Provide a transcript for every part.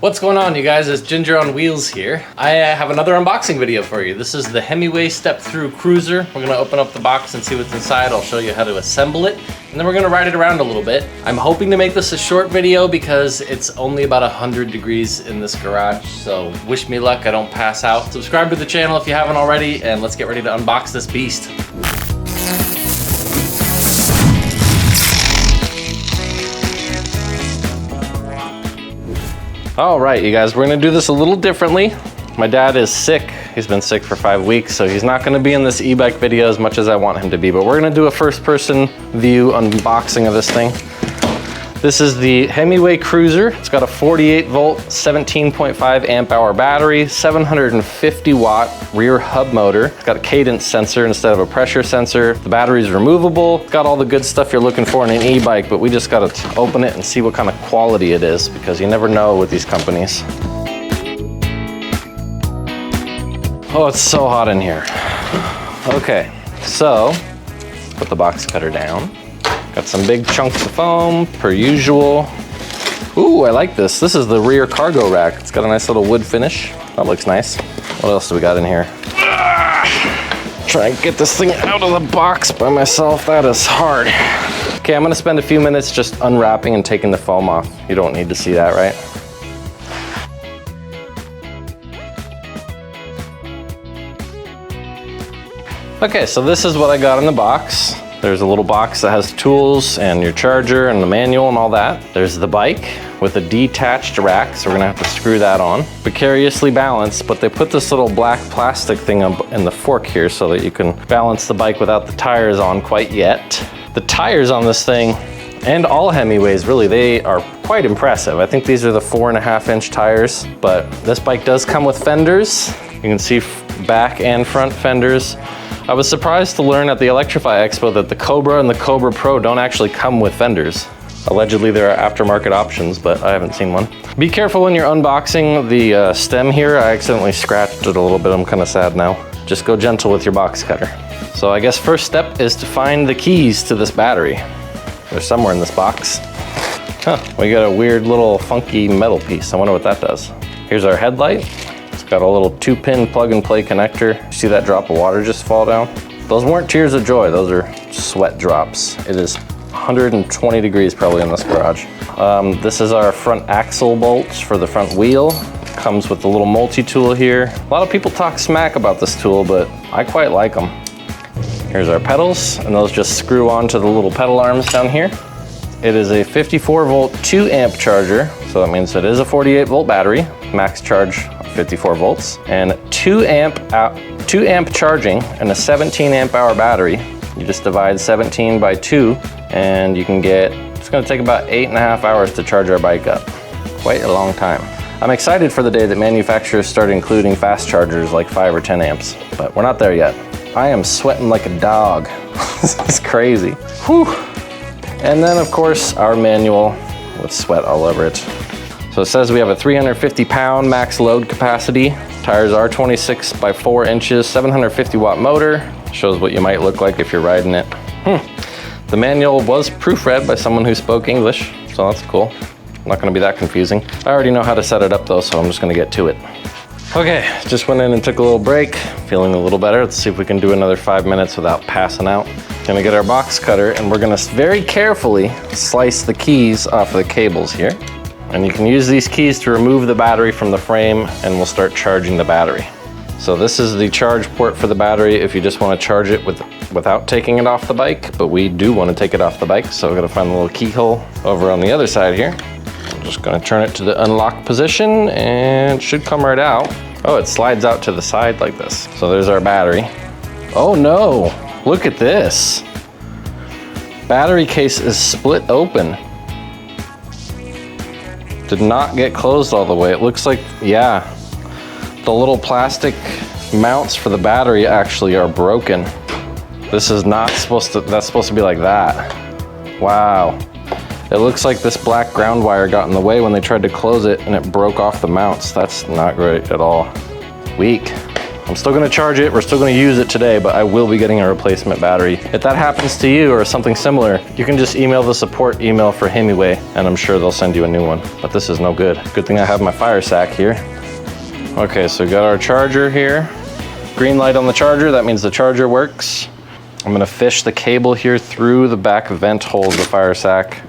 What's going on, you guys? It's Ginger on Wheels here. I have another unboxing video for you. This is the Himiway step-through cruiser. We're gonna open up the box and see what's inside. I'll show you how to assemble it, and then we're gonna ride it around a little bit. I'm hoping to make this a short video because it's only about 100 degrees in this garage, so wish me luck, I don't pass out. Subscribe to the channel if you haven't already, and let's get ready to unbox this beast. All right, you guys, we're gonna do this a little differently. My dad is sick. He's been sick for 5 weeks, so he's not gonna be in this e-bike video as much as I want him to be, but we're gonna do a first-person view unboxing of this thing. This is the Himiway Cruiser. It's got a 48 volt, 17.5 amp hour battery, 750 watt rear hub motor. It's got a cadence sensor instead of a pressure sensor. The battery's removable. It's got all the good stuff you're looking for in an e-bike, but we just gotta open it and see what kind of quality it is because you never know with these companies. Oh, it's so hot in here. Okay, so put the box cutter down. Got some big chunks of foam, per usual. Ooh, I like this. This is the rear cargo rack. It's got a nice little wood finish. That looks nice. What else do we got in here? Try and get this thing out of the box by myself. That is hard. Okay, I'm gonna spend a few minutes just unwrapping and taking the foam off. You don't need to see that, right? Okay, so this is what I got in the box. There's a little box that has tools and your charger and the manual and all that. There's the bike with a detached rack, so we're gonna have to screw that on. Precariously balanced, but they put this little black plastic thing up in the fork here so that you can balance the bike without the tires on quite yet. The tires on this thing, and all Hemiways really, they are quite impressive. I think these are the 4.5 inch tires, but this bike does come with fenders. You can see back and front fenders. I was surprised to learn at the Electrify Expo that the Cobra and the Cobra Pro don't actually come with fenders. Allegedly there are aftermarket options, but I haven't seen one. Be careful when you're unboxing the stem here. I accidentally scratched it a little bit. I'm kind of sad now. Just go gentle with your box cutter. So I guess first step is to find the keys to this battery. They're somewhere in this box. Huh, we got a weird little funky metal piece. I wonder what that does. Here's our headlight. Got a little 2-pin plug-and-play connector. See that drop of water just fall down? Those weren't tears of joy, those are sweat drops. It is 120 degrees probably in this garage. This is our front axle bolts for the front wheel. Comes with a little multi-tool here. A lot of people talk smack about this tool, but I quite like them. Here's our pedals, and those just screw onto the little pedal arms down here. It is a 54 volt 2 amp charger, so that means it is a 48 volt battery, max charge 54 volts, and 2 amp charging and a 17 amp hour battery. You just divide 17 by 2 and you can get, it's gonna take about 8.5 hours to charge our bike up. Quite a long time. I'm excited for the day that manufacturers start including fast chargers like 5 or 10 amps, but we're not there yet. I am sweating like a dog. This is crazy. Whew. And then of course our manual with sweat all over it. So it says we have a 350 pound max load capacity. Tires are 26 by 4 inches, 750 watt motor. Shows what you might look like if you're riding it. The manual was proofread by someone who spoke English, so that's cool. Not gonna be that confusing. I already know how to set it up though, so I'm just gonna get to it. Okay, just went in and took a little break. Feeling a little better. Let's see if we can do another 5 minutes without passing out. Gonna get our box cutter and we're gonna very carefully slice the keys off of the cables here. And you can use these keys to remove the battery from the frame and we'll start charging the battery. So this is the charge port for the battery if you just want to charge it without taking it off the bike, but we do want to take it off the bike, so we're gonna find a little keyhole over on the other side here. I'm just gonna turn it to the unlock position and it should come right out. Oh, it slides out to the side like this. So there's our battery. Oh no, look at this. Battery case is split open. Did not get closed all the way. It looks like, yeah, the little plastic mounts for the battery actually are broken. This is not supposed to, that's supposed to be like that. Wow. It looks like this black ground wire got in the way when they tried to close it and it broke off the mounts. That's not great at all. Weak. I'm still gonna charge it, we're still gonna use it today, but I will be getting a replacement battery. If that happens to you or something similar, you can just email the support email for Himiway, and I'm sure they'll send you a new one. But this is no good. Good thing I have my fire sack here. Okay, so we got our charger here. Green light on the charger, that means the charger works. I'm gonna fish the cable here through the back vent hole of the fire sack.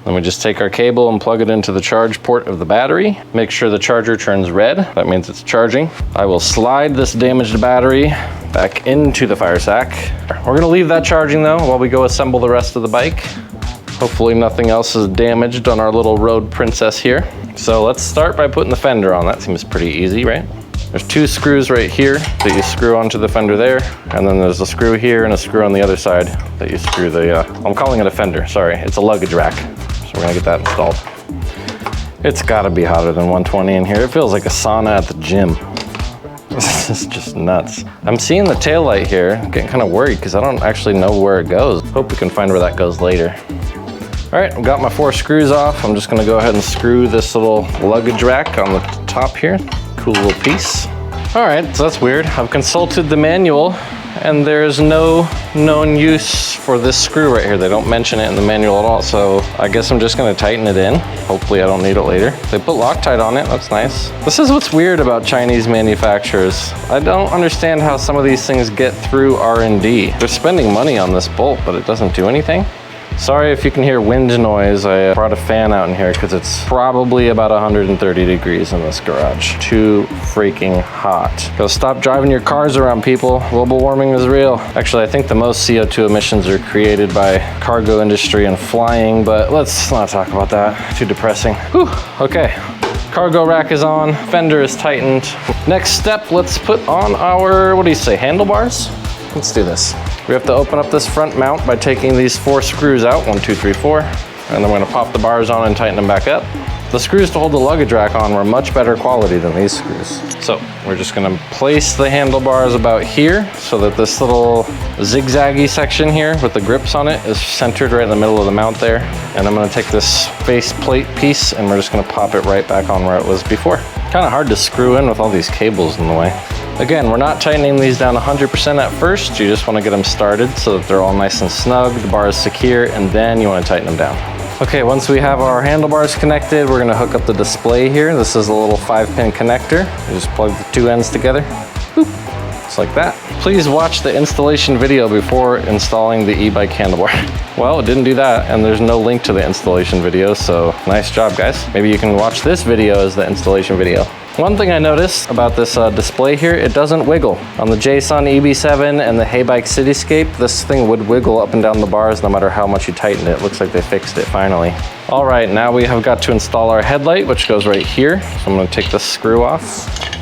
Then we just take our cable and plug it into the charge port of the battery. Make sure the charger turns red. That means it's charging. I will slide this damaged battery back into the fire sack. We're gonna leave that charging though while we go assemble the rest of the bike. Hopefully nothing else is damaged on our little road princess here. So let's start by putting the fender on. That seems pretty easy, right? There's 2 screws right here that you screw onto the fender there, and then there's a screw here and a screw on the other side that you screw the, I'm calling it a fender, sorry, it's a luggage rack. So we're gonna get that installed. It's gotta be hotter than 120 in here. It feels like a sauna at the gym. This is just nuts. I'm seeing the tail light here. I'm getting kind of worried because I don't actually know where it goes. Hope we can find where that goes later. All right, I've got my 4 screws off. I'm just gonna go ahead and screw this little luggage rack on the top here. Cool little piece. All right, so that's weird. I've consulted the manual and there's no known use for this screw right here. They don't mention it in the manual at all. So I guess I'm just gonna tighten it in. Hopefully I don't need it later. They put Loctite on it, that's nice. This is what's weird about Chinese manufacturers. I don't understand how some of these things get through R&D. They're spending money on this bolt, but it doesn't do anything. Sorry if you can hear wind noise. I brought a fan out in here because it's probably about 130 degrees in this garage. Too freaking hot. Go stop driving your cars around, people. Global warming is real. Actually, I think the most CO2 emissions are created by cargo industry and flying, but let's not talk about that. Too depressing. Whew, okay. Cargo rack is on, fender is tightened. Next step, let's put on our, what do you say, handlebars? Let's do this. We have to open up this front mount by taking these 4 screws out, 1, 2, 3, 4, and then we're gonna pop the bars on and tighten them back up. The screws to hold the luggage rack on were much better quality than these screws. So we're just gonna place the handlebars about here so that this little zigzaggy section here with the grips on it is centered right in the middle of the mount there. And I'm gonna take this face plate piece and we're just gonna pop it right back on where it was before. Kind of hard to screw in with all these cables in the way. Again, we're not tightening these down 100% at first. You just want to get them started so that they're all nice and snug, the bar is secure, and then you want to tighten them down. Okay, once we have our handlebars connected, we're going to hook up the display here. This is a little 5-pin connector. You just plug the 2 ends together. Boop. Just like that. Please watch the installation video before installing the e-bike handlebar. Well, it didn't do that, and there's no link to the installation video, so nice job, guys. Maybe you can watch this video as the installation video. One thing I noticed about this display here, it doesn't wiggle. On the JSON EB7 and the Heybike Cityscape, this thing would wiggle up and down the bars no matter how much you tightened it. Looks like they fixed it finally. All right, now we have got to install our headlight, which goes right here. So I'm gonna take this screw off.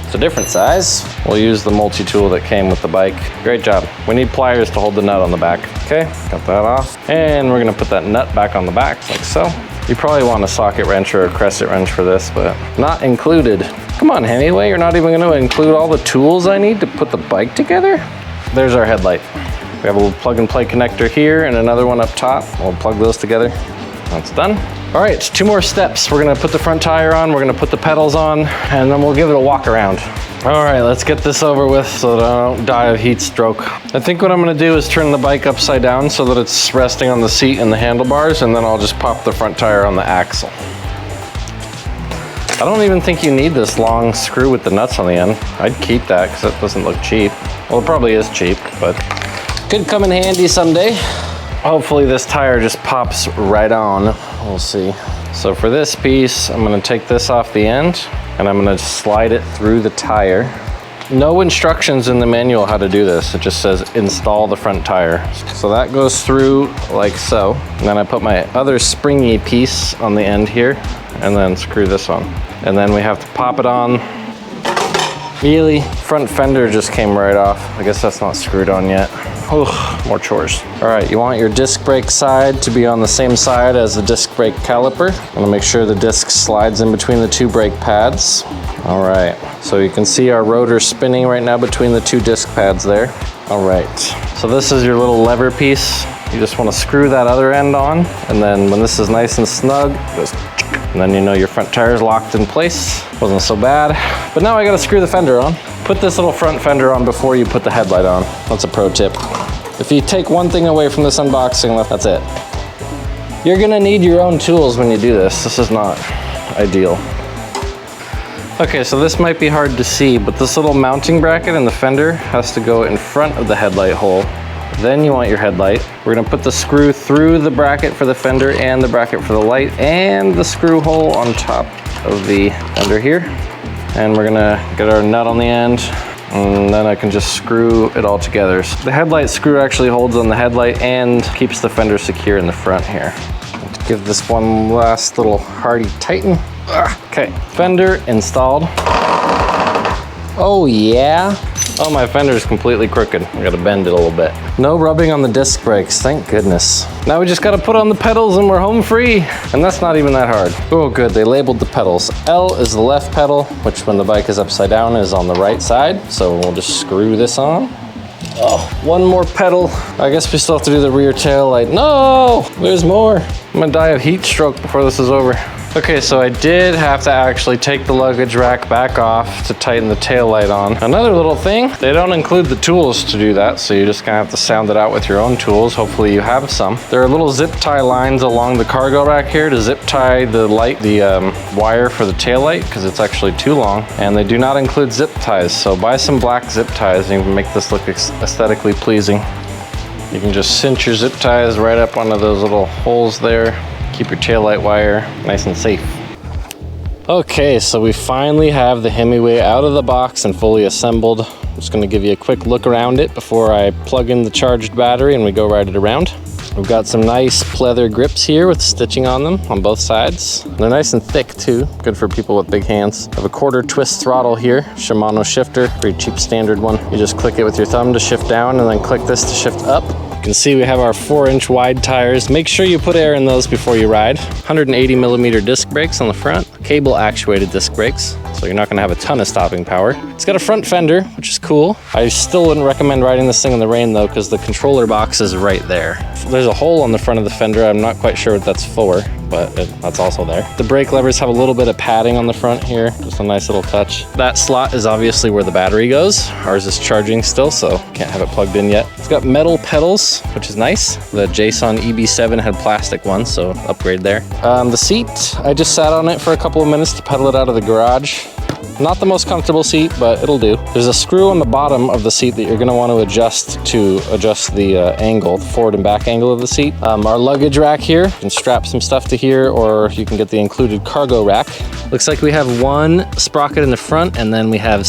It's a different size. We'll use the multi-tool that came with the bike. Great job. We need pliers to hold the nut on the back. Okay, got that off. And we're gonna put that nut back on the back, like so. You probably want a socket wrench or a crescent wrench for this, but not included. Come on, Himiway, you're not even gonna include all the tools I need to put the bike together? There's our headlight. We have a little plug and play connector here and another one up top. We'll plug those together. That's done. All right, 2 more steps. We're gonna put the front tire on, we're gonna put the pedals on, and then we'll give it a walk around. All right, let's get this over with so that I don't die of heat stroke. I think what I'm gonna do is turn the bike upside down so that it's resting on the seat and the handlebars, and then I'll just pop the front tire on the axle. I don't even think you need this long screw with the nuts on the end. I'd keep that because that doesn't look cheap. Well, it probably is cheap, but could come in handy someday. Hopefully this tire just pops right on. We'll see. So for this piece, I'm gonna take this off the end and I'm gonna slide it through the tire. No instructions in the manual how to do this. It just says install the front tire. So that goes through like so. And then I put my other springy piece on the end here and then screw this on. And then we have to pop it on. Really, front fender just came right off. I guess that's not screwed on yet. Ugh, more chores. All right, you want your disc brake side to be on the same side as the disc brake caliper. I'm gonna make sure the disc slides in between the 2 brake pads. All right, so you can see our rotor spinning right now between the 2 disc pads there. All right, so this is your little lever piece. You just want to screw that other end on, and then when this is nice and snug, it goes, and then you know your front tire is locked in place. Wasn't so bad. But now I gotta screw the fender on. Put this little front fender on before you put the headlight on. That's a pro tip. If you take one thing away from this unboxing, that's it. You're gonna need your own tools when you do this. This is not ideal. Okay, so this might be hard to see, but this little mounting bracket in the fender has to go in front of the headlight hole. Then you want your headlight. We're gonna put the screw through the bracket for the fender and the bracket for the light and the screw hole on top of the fender here. And we're gonna get our nut on the end, and then I can just screw it all together. So the headlight screw actually holds on the headlight and keeps the fender secure in the front here. Let's give this one last little hearty tighten. Okay, fender installed. Oh yeah. Oh, my fender is completely crooked. I gotta bend it a little bit. No rubbing on the disc brakes, thank goodness. Now we just gotta put on the pedals and we're home free. And that's not even that hard. Oh good, they labeled the pedals. L is the left pedal, which when the bike is upside down is on the right side. So we'll just screw this on. Oh, one more pedal. I guess we still have to do the rear tail light. No, there's more. I'm gonna die of heat stroke before this is over. Okay, so I did have to actually take the luggage rack back off to tighten the tail light on. Another little thing, they don't include the tools to do that, so you're just gonna have to sound it out with your own tools. Hopefully you have some. There are little zip tie lines along the cargo rack here to zip tie the light, the wire for the tail light, because it's actually too long. And they do not include zip ties, so buy some black zip ties and you can make this look aesthetically pleasing. You can just cinch your zip ties right up onto those little holes there. Keep your taillight wire nice and safe. Okay, so we finally have the Himiway out of the box and fully assembled. I'm just gonna give you a quick look around it before I plug in the charged battery and we go ride it around. We've got some nice pleather grips here with stitching on them on both sides. They're nice and thick too, good for people with big hands. I have a quarter twist throttle here, Shimano shifter, pretty cheap standard one. You just click it with your thumb to shift down and then click this to shift up. You can see we have our 4-inch wide tires. Make sure you put air in those before you ride. 180 millimeter disc brakes on the front, cable actuated disc brakes, so you're not gonna have a ton of stopping power. It's got a front fender, which is cool. I still wouldn't recommend riding this thing in the rain though, because the controller box is right there. There's a hole on the front of the fender. I'm not quite sure what that's for, but that's also there. The brake levers have a little bit of padding on the front here, just a nice little touch. That slot is obviously where the battery goes. Ours is charging still, so can't have it plugged in yet. It's got metal pedals, which is nice. The JSON EB7 had plastic ones, so upgrade there. The seat, I just sat on it for a couple of minutes to pedal it out of the garage. Not the most comfortable seat, but it'll do. There's a screw on the bottom of the seat that you're gonna want to adjust the angle, the forward and back angle of the seat. Our luggage rack here, you can strap some stuff to here, or you can get the included cargo rack. Looks like we have one sprocket in the front, and then we have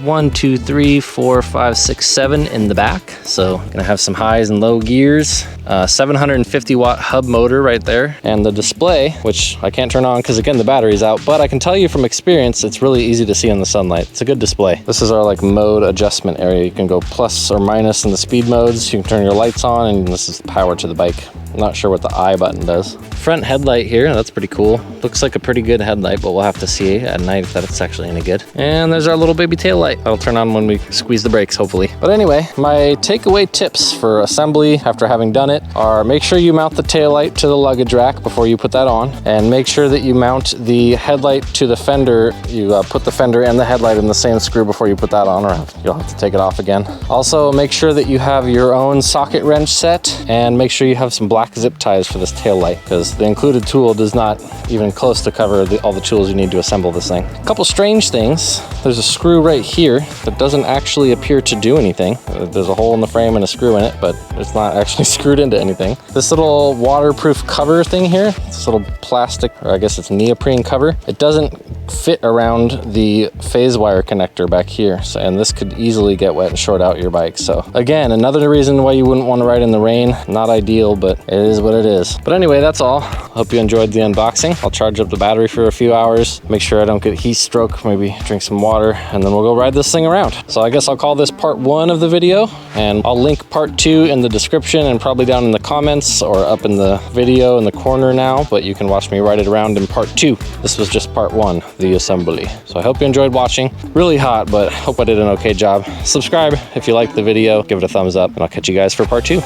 1, 2, 3, 4, 5, 6, 7 in the back. So gonna have some highs and low gears. 750 watt hub motor right there, and the display, which I can't turn on because again the battery's out, but I can tell you from experience it's really easy to see in the sunlight. It's a good display. This is our like mode adjustment area. You can go plus or minus in the speed modes. You can turn your lights on, and this is the power to the bike. I'm not sure what the I button does. Front headlight here, that's pretty cool. Looks like a pretty good headlight, but we'll have to see at night if that's actually any good. And there's our little baby tail light. That'll turn on when we squeeze the brakes, hopefully. But anyway, my takeaway tips for assembly after having done it are make sure you mount the tail light to the luggage rack before you put that on, and make sure that you mount the headlight to the fender. You put the fender and the headlight in the same screw before you put that on, or you'll have to take it off again. Also, make sure that you have your own socket wrench set, and make sure you have some black zip ties for this tail light, because the included tool does not even close to cover all the tools you need to assemble this thing. A couple strange things. There's a screw right here that doesn't actually appear to do anything. There's a hole in the frame and a screw in it, but it's not actually screwed into anything. This little waterproof cover thing here, this little plastic, or I guess it's neoprene cover, it doesn't fit around the phase wire connector back here, so, and this could easily get wet and short out your bike. So again, another reason why you wouldn't want to ride in the rain. Not ideal, but it is what it is. But anyway, that's all. Hope you enjoyed the unboxing. I'll charge up the battery for a few hours, make sure I don't get heat stroke, maybe drink some water, and then we'll go ride this thing around. So I guess I'll call this part 1 of the video, and I'll link part 2 in the description and probably down in the comments or up in the video in the corner now, but you can watch me ride it around in part 2. This was just part 1, the assembly. So I hope you enjoyed watching. Really hot, but hope I did an okay job. Subscribe if you liked the video, give it a thumbs up, and I'll catch you guys for part 2.